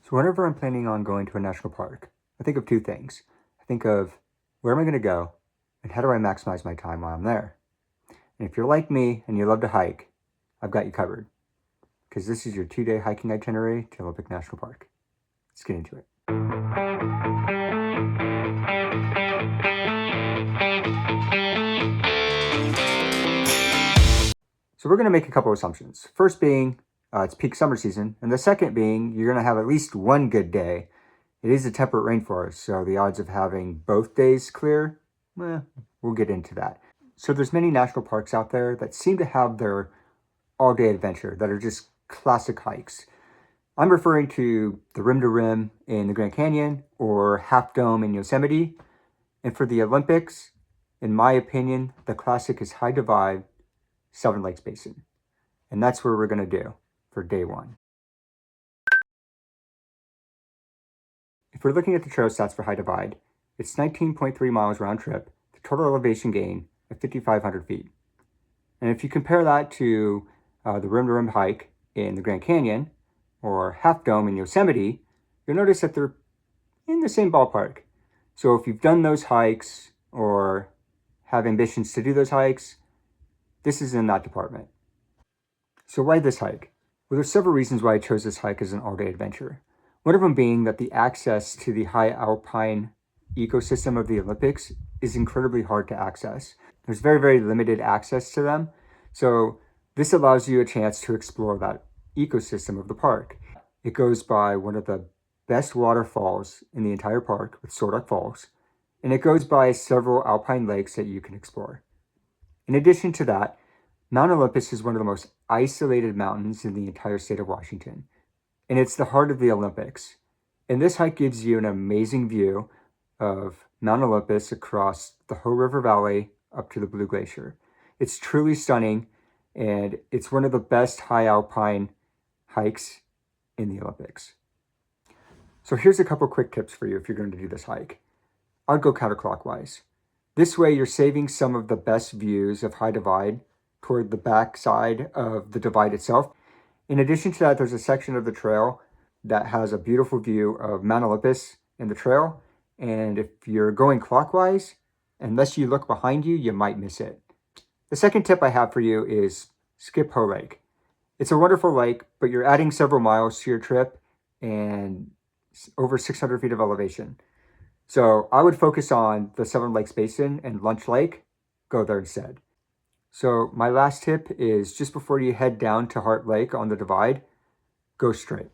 So whenever I'm planning on going to a national park, I think of two things. I think of where am I going to go and how do I maximize my time while I'm there? And if you're like me and you love to hike, I've got you covered because this is your 2-day hiking itinerary to Olympic National Park. Let's get into it. So we're going to make a couple of assumptions. First being it's peak summer season, and the second being you're going to have at least one good day. It is a temperate rainforest, so the odds of having both days clear, we'll get into that. So there's many national parks out there that seem to have their all-day adventure that are just classic hikes. I'm referring to the Rim to Rim in the Grand Canyon or Half Dome in Yosemite. And for the Olympics, in my opinion, the classic is High Divide, Seven Lakes Basin. And that's where we're going to do for day one. If we're looking at the trail stats for High Divide, it's 19.3 miles round trip, the total elevation gain of 5,500 feet. And if you compare that to the Rim to Rim hike in the Grand Canyon or Half Dome in Yosemite, you'll notice that they're in the same ballpark. So if you've done those hikes or have ambitions to do those hikes, this is in that department. So why this hike? Well, there's several reasons why I chose this hike as an all-day adventure. One of them being that the access to the high alpine ecosystem of the Olympics is incredibly hard to access. There's very, very limited access to them. So this allows you a chance to explore that ecosystem of the park. It goes by one of the best waterfalls in the entire park with Sordock Falls, and it goes by several alpine lakes that you can explore. In addition to that, Mount Olympus is one of the most isolated mountains in the entire state of Washington, and it's the heart of the Olympics. And this hike gives you an amazing view of Mount Olympus across the Hoh River Valley up to the Blue Glacier. It's truly stunning, and it's one of the best high alpine hikes in the Olympics. So here's a couple quick tips for you if you're going to do this hike. I'd go counterclockwise. This way you're saving some of the best views of High Divide toward the back side of the divide itself. In addition to that, there's a section of the trail that has a beautiful view of Mount Olympus in the trail. And if you're going clockwise, unless you look behind you, you might miss it. The second tip I have for you is skip Hoh Lake. It's a wonderful lake, but you're adding several miles to your trip and over 600 feet of elevation. So I would focus on the Seven Lakes Basin and Lunch Lake. Go there instead. So my last tip is just before you head down to Heart Lake on the divide, go straight.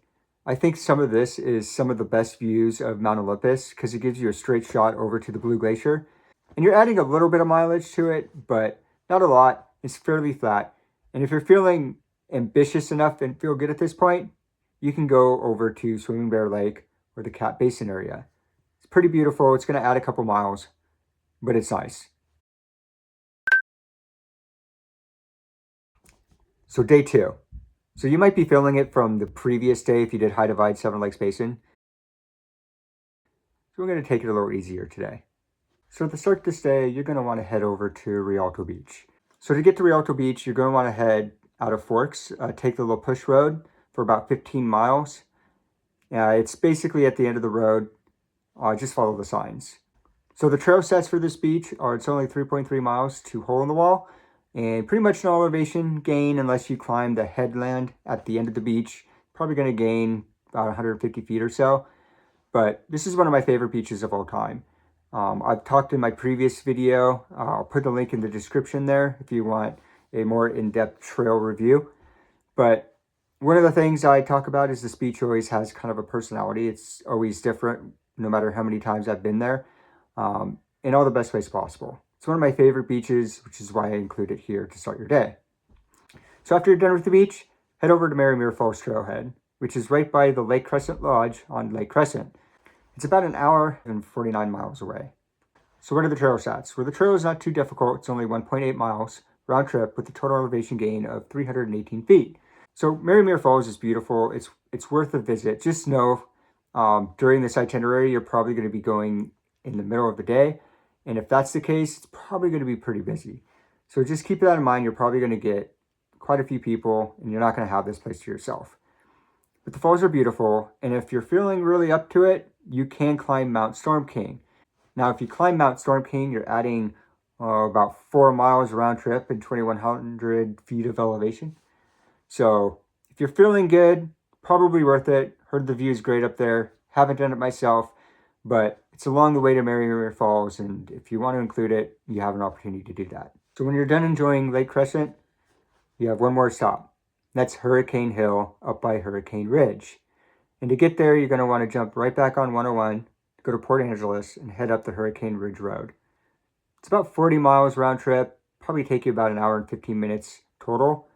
I think some of this is some of the best views of Mount Olympus because it gives you a straight shot over to the Blue Glacier. And you're adding a little bit of mileage to it, but not a lot. It's fairly flat. And if you're feeling ambitious enough and feel good at this point, you can go over to Swimming Bear Lake or the Cat Basin area. It's pretty beautiful. It's going to add a couple miles, but it's nice. So day two. So you might be feeling it from the previous day if you did High Divide, Seven Lakes Basin. So we're going to take it a little easier today. So to start this day, you're going to want to head over to Rialto Beach. So to get to Rialto Beach, you're going to want to head out of Forks, take the little push road for about 15 miles. It's basically at the end of the road. Just follow the signs. So the trail sets for this beach are it's only 3.3 miles to Hole-in-the-Wall. And pretty much no elevation gain unless you climb the headland at the end of the beach. Probably going to gain about 150 feet or so. But this is one of my favorite beaches of all time. I've talked in my previous video. I'll put the link in the description there if you want a more in-depth trail review. But one of the things I talk about is this beach always has kind of a personality. It's always different no matter how many times I've been there in all the best ways possible. It's one of my favorite beaches, which is why I include it here to start your day. So after you're done with the beach, head over to Marymere Falls Trailhead, which is right by the Lake Crescent Lodge on Lake Crescent. It's about an hour and 49 miles away. So what are the trail stats? Well, the trail is not too difficult. It's only 1.8 miles round trip with a total elevation gain of 318 feet. So Marymere Falls is beautiful. It's worth a visit. Just know during this itinerary, you're probably going to be going in the middle of the day. And if that's the case, it's probably going to be pretty busy. So just keep that in mind. You're probably going to get quite a few people and you're not going to have this place to yourself. But the falls are beautiful, and if you're feeling really up to it, you can climb Mount Storm King. Now, if you climb Mount Storm King, you're adding about 4 miles round trip and 2,100 feet of elevation. So if you're feeling good, probably worth it. Heard the view is great up there. Haven't done it myself, but it's along the way to Marymere Falls, and if you want to include it, you have an opportunity to do that. So when you're done enjoying Lake Crescent, you have one more stop. That's Hurricane Hill up by Hurricane Ridge. And to get there, you're going to want to jump right back on 101, go to Port Angeles, and head up the Hurricane Ridge Road. It's about 40 miles round trip, probably take you about an hour and 15 minutes total.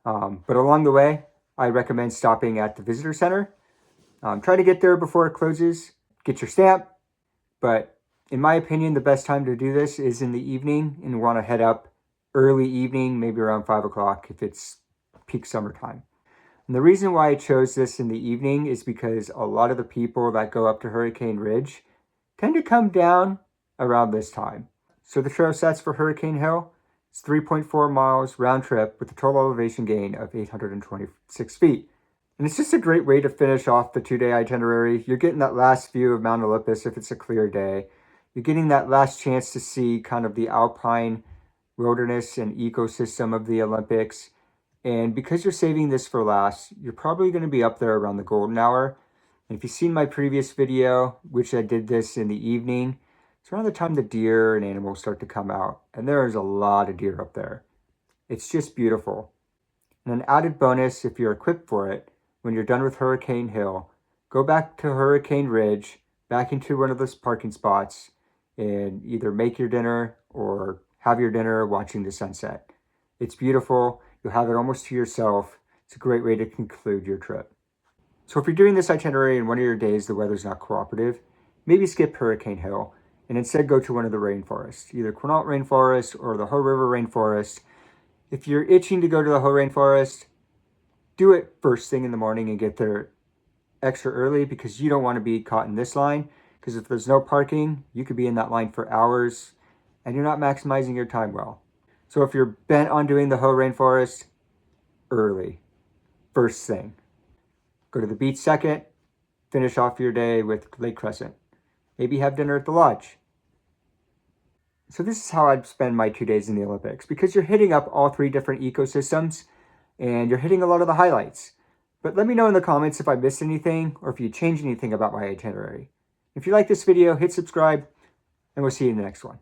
But along the way, I recommend stopping at the visitor center. Try to get there before it closes, get your stamp. But in my opinion, the best time to do this is in the evening, and you want to head up early evening, maybe around 5 o'clock if it's peak summertime. And the reason why I chose this in the evening is because a lot of the people that go up to Hurricane Ridge tend to come down around this time. So the trail sets for Hurricane Hill, it's 3.4 miles round trip with a total elevation gain of 826 feet. And it's just a great way to finish off the 2-day itinerary. You're getting that last view of Mount Olympus if it's a clear day. You're getting that last chance to see kind of the alpine wilderness and ecosystem of the Olympics. And because you're saving this for last, you're probably going to be up there around the golden hour. And if you've seen my previous video, which I did this in the evening, it's around the time the deer and animals start to come out. And there is a lot of deer up there. It's just beautiful. And an added bonus, if you're equipped for it, when you're done with Hurricane Hill, go back to Hurricane Ridge, back into one of those parking spots, and either make your dinner or have your dinner watching the sunset. It's beautiful. You'll have it almost to yourself. It's a great way to conclude your trip. So if you're doing this itinerary and one of your days the weather's not cooperative, maybe skip Hurricane Hill and instead go to one of the rainforests, either Quinault Rainforest or the Hoh River Rainforest. If you're itching to go to the Hoh Rainforest, do it first thing in the morning and get there extra early, because you don't want to be caught in this line, because if there's no parking, you could be in that line for hours and you're not maximizing your time well. So if you're bent on doing the Hoh Rainforest, early, first thing. Go to the beach second, finish off your day with Lake Crescent. Maybe have dinner at the lodge. So this is how I'd spend my 2 days in the Olympics, because you're hitting up all 3 different ecosystems and you're hitting a lot of the highlights. But let me know in the comments if I missed anything or if you changed anything about my itinerary. If you like this video, hit subscribe, and we'll see you in the next one.